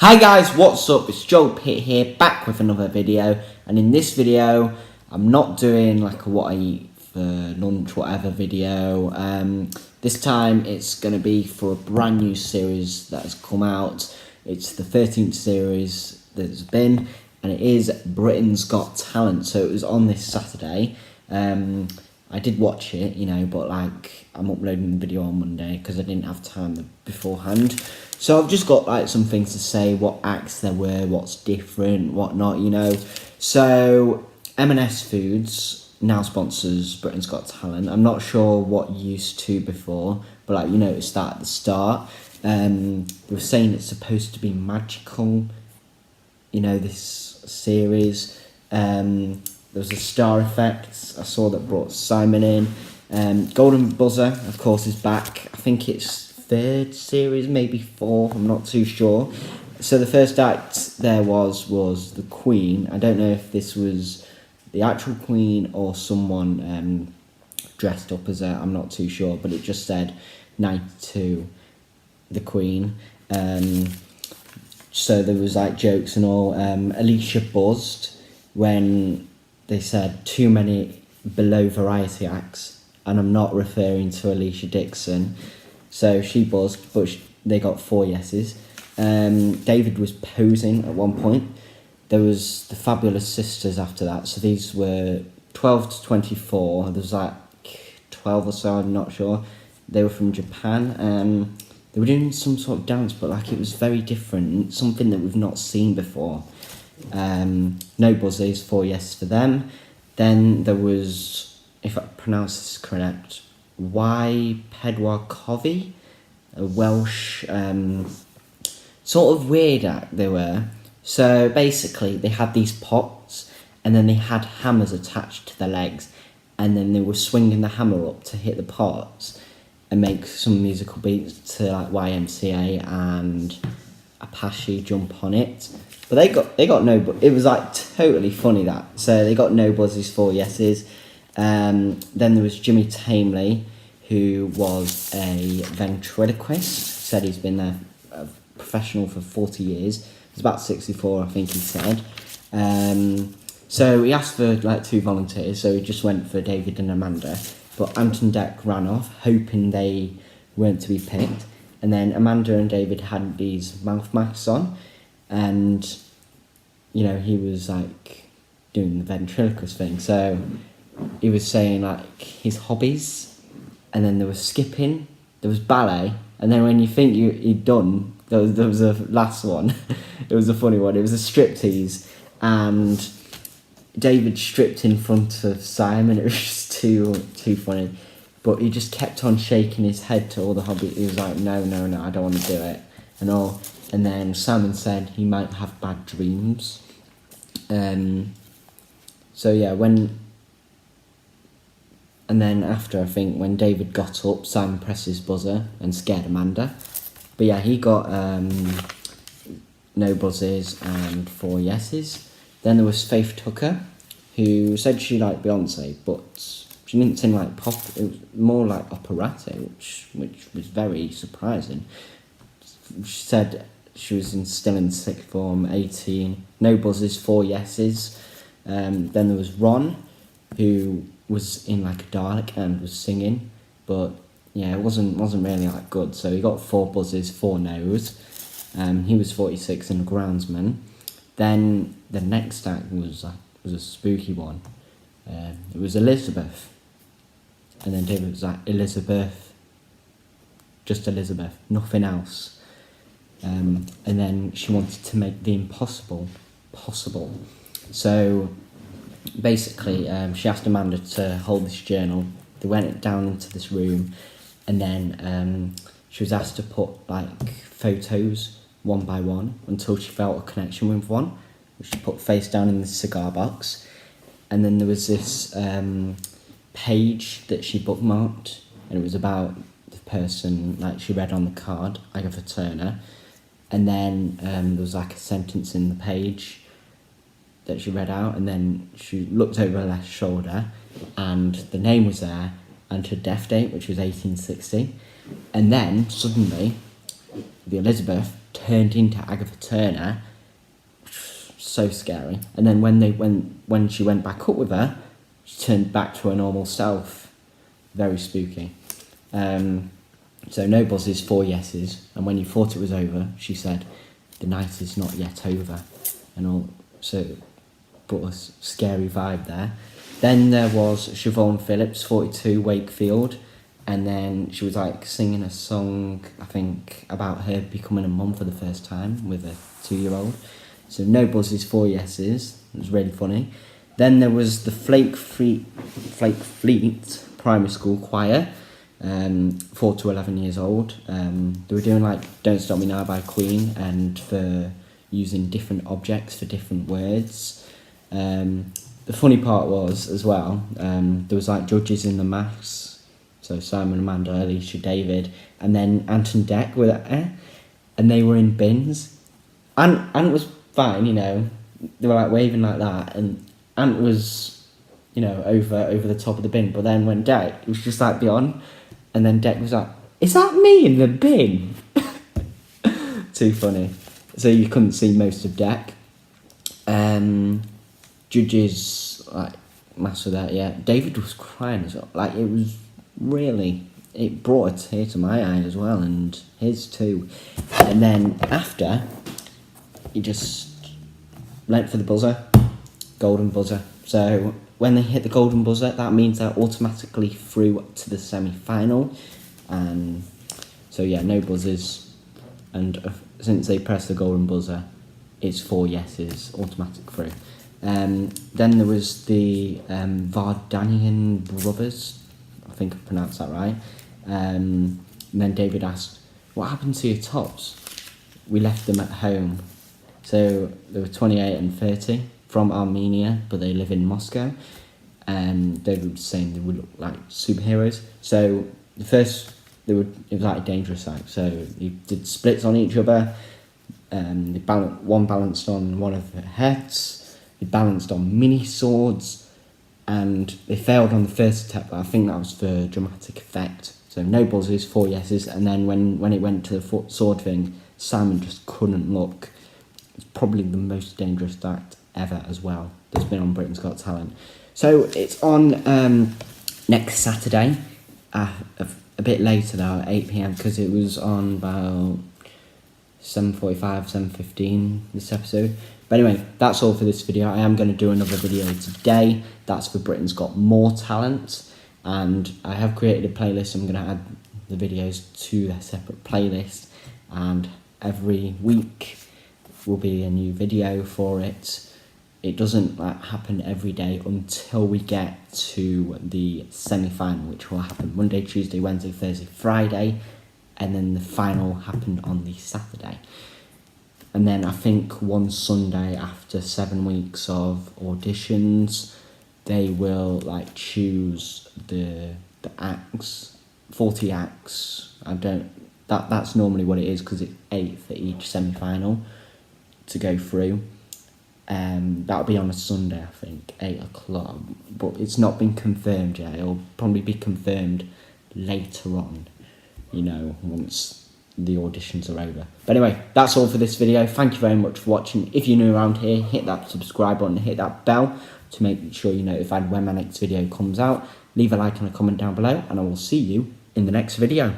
Hi guys, what's up? It's Joel Pitt here, back with another video. And in this video, I'm not doing like a what I eat for lunch, whatever video. This time it's going to be for a brand new series that has come out. It's the 13th series that's been, and it is Britain's Got Talent. So it was on this Saturday. I did watch it, but like I'm uploading the video on Monday because I didn't have time beforehand. So I've just got like some things to say, what acts there were, what's different, what not, So M&S Foods now sponsors Britain's Got Talent. I'm not sure what used to before, but like you noticed that at the start. They were saying it's supposed to be magical, this series. There was a star effect. I saw that brought Simon in. Golden Buzzer, of course, is back. I think it's third series, maybe fourth. I'm not too sure. So the first act there was the Queen. I don't know if this was the actual Queen or someone dressed up as her. I'm not too sure, but it just said night to the Queen. So there was like jokes and all. Alicia buzzed when they said too many below variety acts, and I'm not referring to Alicia Dixon. So she buzzed, but they got 4 yeses. David was posing at one point. There was the Fabulous Sisters after that. So these were 12 to 24. There was like 12 or so, I'm not sure. They were from Japan. They were doing some sort of dance, but like it was very different, something that we've not seen before. No buzzes, 4 yeses for them. Then there was, if I pronounce this correct, Y. Pedwar Covey, a Welsh sort of weird act they were. So basically they had these pots and then they had hammers attached to their legs, and then they were swinging the hammer up to hit the pots and make some musical beats to like YMCA and Apache jump on it. But they got no, it was like totally funny that. So they got no buzzes, 4 yeses. Then there was Jimmy Tamley, who was a ventriloquist. Said he's been there, a professional for 40 years. He's about 64, I think he said. So he asked for like 2 volunteers, so he just went for David and Amanda. But Anton Deck ran off, hoping they weren't to be picked. And then Amanda and David had these mouth masks on, and he was like doing the ventriloquist thing. So he was saying like his hobbies, and then there was skipping, there was ballet, and then when you think he'd done, there was a last one. It was a funny one. It was a striptease, and David stripped in front of Simon. It was just too funny. But he just kept on shaking his head to all the hobbies. He was like, no, I don't want to do it, and all. And then Simon said he might have bad dreams. So yeah, and then after, I think, when David got up, Simon pressed his buzzer and scared Amanda. But yeah, he got no buzzes and 4 yeses. Then there was Faith Tucker, who said she liked Beyonce, but she didn't sing like pop. It was more like operatic, which was very surprising. She said she was still in sixth form, 18. No buzzes, 4 yeses. Then there was Ron, who was in like a Dalek and was singing, but yeah, it wasn't really like good. So he got 4 buzzes, 4 no's. He was 46 and a groundsman. Then the next act was a spooky one. It was Elizabeth, and then David was like, Elizabeth, just Elizabeth, nothing else. And then she wanted to make the impossible possible. So basically, she asked Amanda to hold this journal. They went down into this room, and then she was asked to put like photos one by one until she felt a connection with one, which she put face down in the cigar box. And then there was this page that she bookmarked, and it was about the person, like she read on the card, Agatha Turner. And then there was like a sentence in the page that she read out, and then she looked over her left shoulder, and the name was there, and her death date, which was 1860. And then suddenly the Elizabeth turned into Agatha Turner. So scary. And then when she went back up with her, she turned back to her normal self. Very spooky. So no buzzes, 4 yeses. And when you thought it was over, she said, "The night is not yet over," and all. So, brought a scary vibe there. Then there was Siobhan Phillips, 42, Wakefield, and then she was like singing a song, I think, about her becoming a mum for the first time with a 2-year-old. So no buzzes, 4 yeses. It was really funny. Then there was the Flake Fleet Primary School Choir, 4 to 11 years old. They were doing like "Don't Stop Me Now" by Queen, and for using different objects for different words. The funny part was as well, there was like judges in the maths, so Simon, Amanda, Alicia, David, and then Ant and Dec were there, and they were in bins. Ant was fine, you know, they were like waving like that, and Ant was, you know, over the top of the bin, but then when Dec, it was just like beyond, and then Dec was like, "Is that me in the bin?" Too funny. So you couldn't see most of Dec. Judges, like, master that, yeah. David was crying as well. Like, it was really, it brought a tear to my eye as well, and his too. And then after, he just went for the buzzer, golden buzzer. So when they hit the golden buzzer, that means they're automatically through to the semi-final. And so yeah, no buzzers. And since they pressed the golden buzzer, it's 4 yeses, automatic through. Then there was the Vardanian brothers, I think I pronounced that right. And then David asked, "What happened to your tops?" "We left them at home." So they were 28 and 30, from Armenia, but they live in Moscow. And David was saying they would look like superheroes. So the first, it was like a dangerous site. So they did splits on each other. One balanced on one of their heads. They balanced on mini swords, and they failed on the first attempt, but I think that was for dramatic effect. So no buzzes, 4 yeses, and then when it went to the sword thing, Simon just couldn't look. It's probably the most dangerous act ever as well that's been on Britain's Got Talent. So it's on next Saturday, a bit later though, at 8 PM, because it was on about 7:45, 7:15 this episode. But anyway, that's all for this video. I am going to do another video today. That's for Britain's Got More Talent. And I have created a playlist. I'm going to add the videos to a separate playlist. And every week will be a new video for it. It doesn't happen every day until we get to the semi-final, which will happen Monday, Tuesday, Wednesday, Thursday, Friday. And then the final happened on the Saturday. And then I think one Sunday, after 7 weeks of auditions, they will choose the acts, 40 acts. That's normally what it is, because it's 8 for each semi-final to go through. That'll be on a Sunday, I think, 8 o'clock. But it's not been confirmed yet. It'll probably be confirmed later on, once the auditions are over. But anyway, that's all for this video. Thank you very much for watching. If you're new around here, hit that subscribe button, hit that bell to make sure you're notified when my next video comes out. Leave a like and a comment down below, and I will see you in the next video.